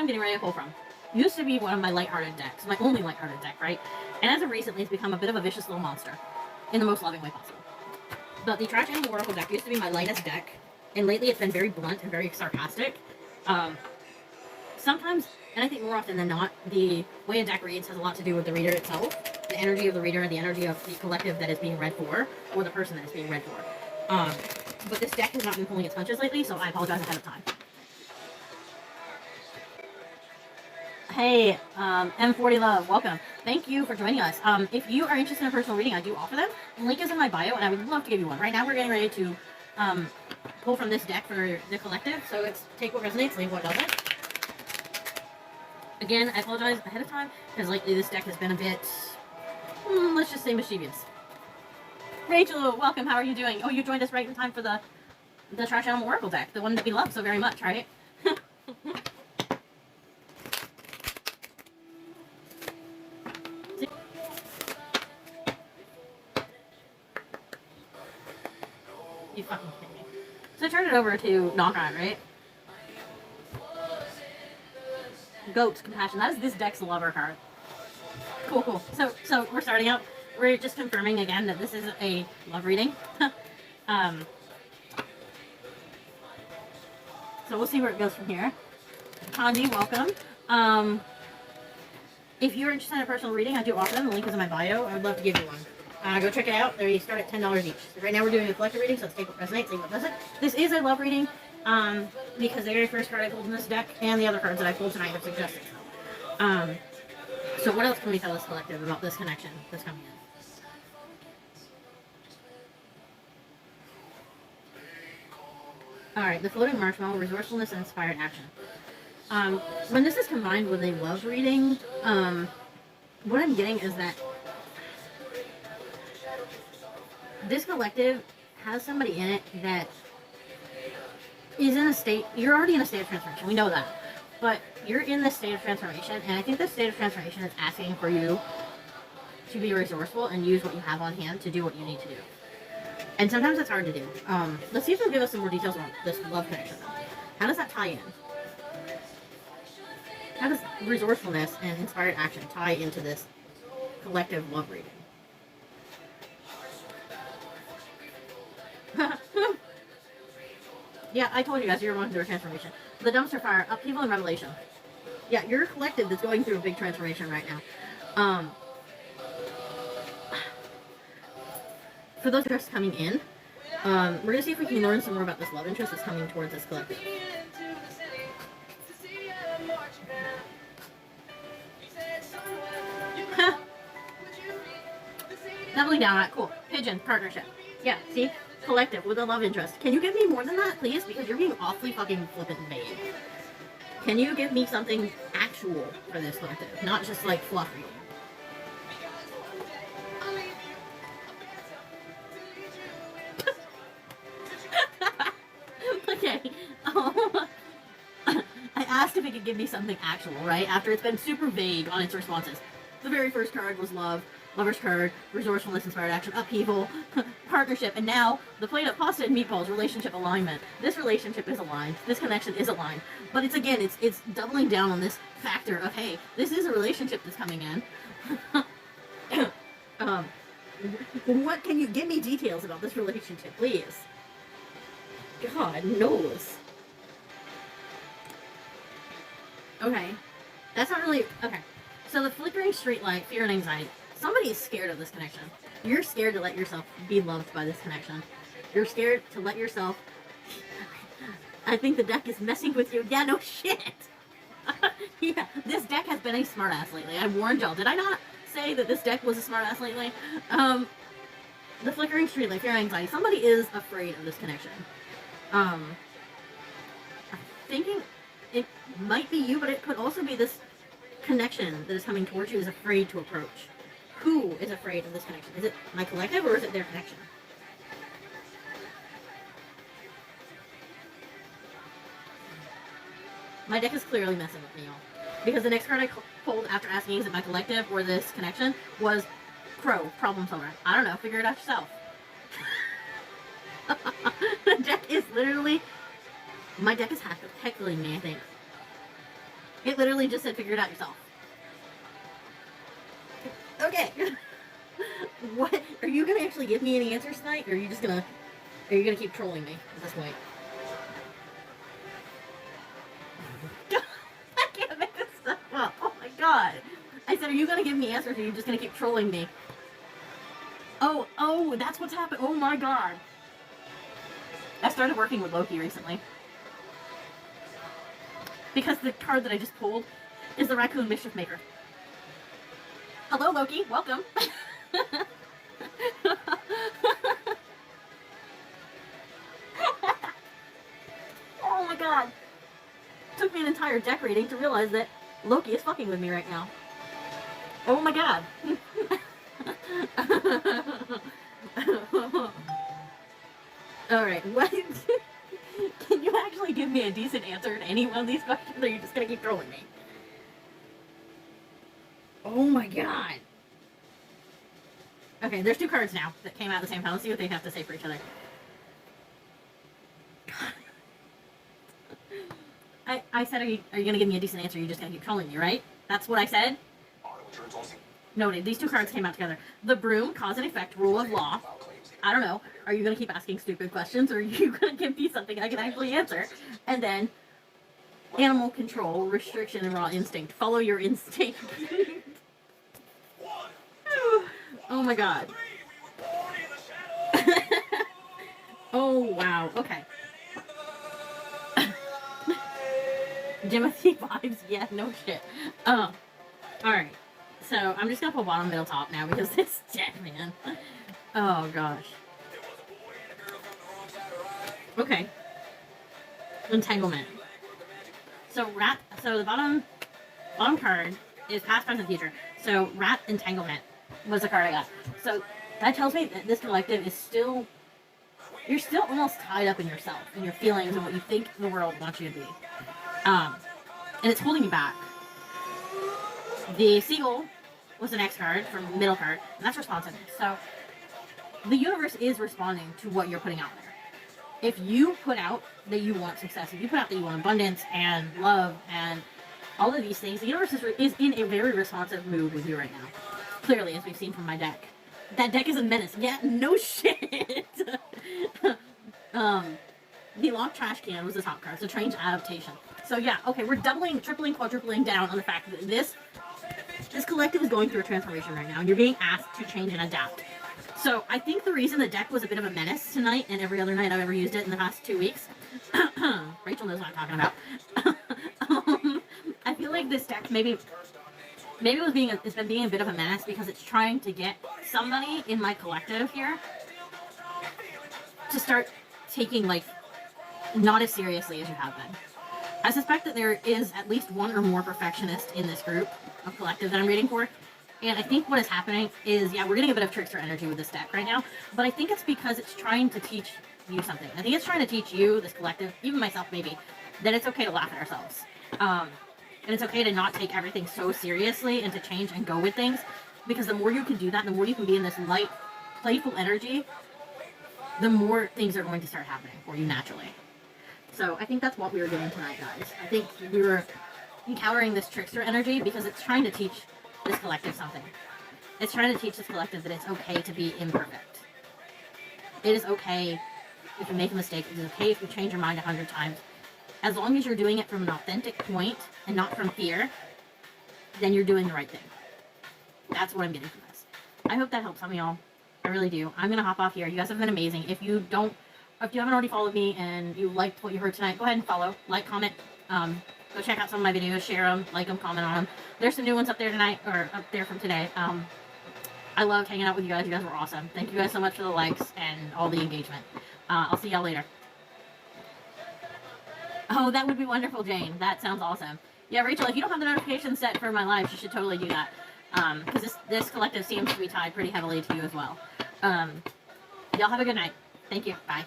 I'm getting ready to pull from used to be one of my lighthearted decks, my only lighthearted deck, right? And as of recently, it's become a bit of a vicious little monster in the most loving way possible. But the Trash Animal Oracle deck used to be my lightest deck, and lately it's been very blunt and very sarcastic. Sometimes, and I think more often than not, the way a deck reads has a lot to do with the reader itself, the energy of the reader, and the energy of the collective that is being read for, or the person that is being read for. But this deck has not been pulling its punches lately, so I apologize ahead of time. Hey, M40 Love, welcome. Thank you for joining us. If you are interested in a personal reading, I do offer them. The link is in my bio, and I would love to give you one. Right now, we're getting ready to pull from this deck for the collective, so it's take what resonates, leave what doesn't. Again, I apologize ahead of time, because lately this deck has been a bit, let's just say mischievous. Rachel, welcome, how are you doing? Oh, you joined us right in time for the Trash Animal Oracle deck, the one that we love so very much, right? You fucking kidding me. So I turned it over to Knock On, right? Goat's Compassion. That is this deck's lover card. Cool, cool. So we're starting out. We're just confirming again that this is a love reading. So we'll see where it goes from here. Kanji, welcome. If you're interested in a personal reading, I do offer them. The link is in my bio. I would love to give you one. Go check it out. They start at $10 each. So right now we're doing a collective reading, so let's take what resonates, take what doesn't. This is a love reading, because the very first card I pulled in this deck and the other cards that I pulled tonight are suggested. So what else can we tell this collective about this connection that's coming in? Alright, the floating marshmallow, resourcefulness, and inspired action. When this is combined with a love reading, what I'm getting is that this collective has somebody in it that is in a state, you're already in a state of transformation, we know that, but you're in this state of transformation, and I think this state of transformation is asking for you to be resourceful and use what you have on hand to do what you need to do. And sometimes it's hard to do. Let's see if they'll give us some more details on this love connection. How does that tie in? How does resourcefulness and inspired action tie into this collective love reading? Yeah, I told you guys you're going through a transformation. The dumpster fire, upheaval, and revelation. Yeah, you're a collective that's going through a big transformation right now. For those just coming in, we're going to see if we can learn some more about this love interest that's coming towards this collective. Doubling down on it. Cool. Pigeon, partnership. Yeah, see? Collective with a love interest. Can you give me more than that, please? Because you're being awfully fucking flippant and vague. Can you give me something actual for this collective? Not just like fluff reading. Okay. I asked if it could give me something actual, right? After it's been super vague on its responses. The very first card was love. Lover's card, resourcefulness, inspired action, upheaval, partnership, and now the plate of pasta and meatballs, relationship alignment. This relationship is aligned. This connection is aligned. But it's again, it's doubling down on this factor of, hey, this is a relationship that's coming in. What can you give me details about this relationship, please? God knows. Okay. That's not really okay. So the flickering streetlight, fear and anxiety. Somebody is scared of this connection. You're scared to let yourself be loved by this connection. You're scared to let yourself... I think the deck is messing with you. Yeah, no shit. Yeah, this deck has been a smartass lately. I warned y'all. Did I not say that this deck was a smartass lately? The flickering streetlight, fear and anxiety. Somebody is afraid of this connection. I'm thinking it might be you, but it could also be this connection that is coming towards you is afraid to approach. Who is afraid of this connection? Is it my collective or is it their connection? My deck is clearly messing with me, y'all. Because the next card I pulled after asking is it my collective or this connection was Crow, problem solver. I don't know, figure it out yourself. The deck is literally... My deck is heckling me, I think. It literally just said figure it out yourself. Okay. What? Are you gonna actually give me any answers tonight, or are you just gonna... Are you gonna keep trolling me at this point? I can't make this stuff up. Oh my god. I said, are you gonna give me answers, or are you just gonna keep trolling me? Oh, that's what's happened. Oh my god. I started working with Loki recently. Because the card that I just pulled is the Raccoon Mischief Maker. Hello, Loki. Welcome. Oh my god. Took me an entire deck reading to realize that Loki is fucking with me right now. Oh my god. Alright, what? Can you actually give me a decent answer to any one of these questions, or are you just gonna keep trolling me? Oh my god. Okay, there's two cards now that came out at the same time. Let's see what they have to say for each other. I said, are you gonna give me a decent answer, or are you just gonna keep trolling me, right? That's what I said? Noted. These two cards came out together. The Broom, Cause and Effect, Rule of Law. I don't know. Are you going to keep asking stupid questions, or are you going to give me something I can actually answer? And then, Animal Control, Restriction, and Raw Instinct. Follow your instinct. Oh my god. Oh wow. Okay. Jimothy vibes. Yeah, no shit. Alright. So, I'm just gonna pull bottom, middle, top now because it's dead, man. Oh, gosh. Okay. Entanglement. So, the bottom card is past, present, future. So, Rat Entanglement was the card I got. So, that tells me that this collective is still... You're still almost tied up in yourself, in your feelings, and what you think the world wants you to be. And it's holding you back. The Seagull was the next card from the middle card, and that's responsiveness. So the universe is responding to what you're putting out there. If you put out that you want success, if you put out that you want abundance and love and all of these things, the universe is in a very responsive mood with you right now. Clearly, as we've seen from my deck. That deck is a menace. Yeah, no shit. The Locked Trash Can was the top card, so Strange Adaptation. So yeah, okay, we're doubling, tripling, quadrupling down on the fact that this collective is going through a transformation right now, and you're being asked to change and adapt. So I think the reason the deck was a bit of a menace tonight, and every other night I've ever used it in the past 2 weeks, Rachel knows what I'm talking about. I feel like this deck maybe it's been being a bit of a menace because it's trying to get somebody in my collective here to start taking life not as seriously as you have been. I suspect that there is at least one or more perfectionists in this group of collective that I'm reading for. And I think what is happening is, yeah, we're getting a bit of trickster energy with this deck right now, but I think it's because it's trying to teach you something. I think it's trying to teach you, this collective, even myself maybe, that it's okay to laugh at ourselves. And it's okay to not take everything so seriously and to change and go with things, because the more you can do that, the more you can be in this light, playful energy, the more things are going to start happening for you naturally. So I think that's what we were doing tonight, guys. I think we were encountering this trickster energy because it's trying to teach this collective something. It's trying to teach this collective that it's okay to be imperfect. It is okay if you make a mistake. It is okay if you change your mind 100 times. As long as you're doing it from an authentic point and not from fear, then you're doing the right thing. That's what I'm getting from this. I hope that helps some of y'all. I really do. I'm going to hop off here. You guys have been amazing. If you haven't already followed me and you liked what you heard tonight, go ahead and follow, like, comment, go check out some of my videos, share them, like them, comment on them. There's some new ones up there tonight, or up there from today. I loved hanging out with you guys. You guys were awesome. Thank you guys so much for the likes and all the engagement. I'll see y'all later. Oh, that would be wonderful, Jane. That sounds awesome. Yeah, Rachel, if you don't have the notifications set for my lives, you should totally do that. Because this collective seems to be tied pretty heavily to you as well. Y'all have a good night. Thank you. Bye.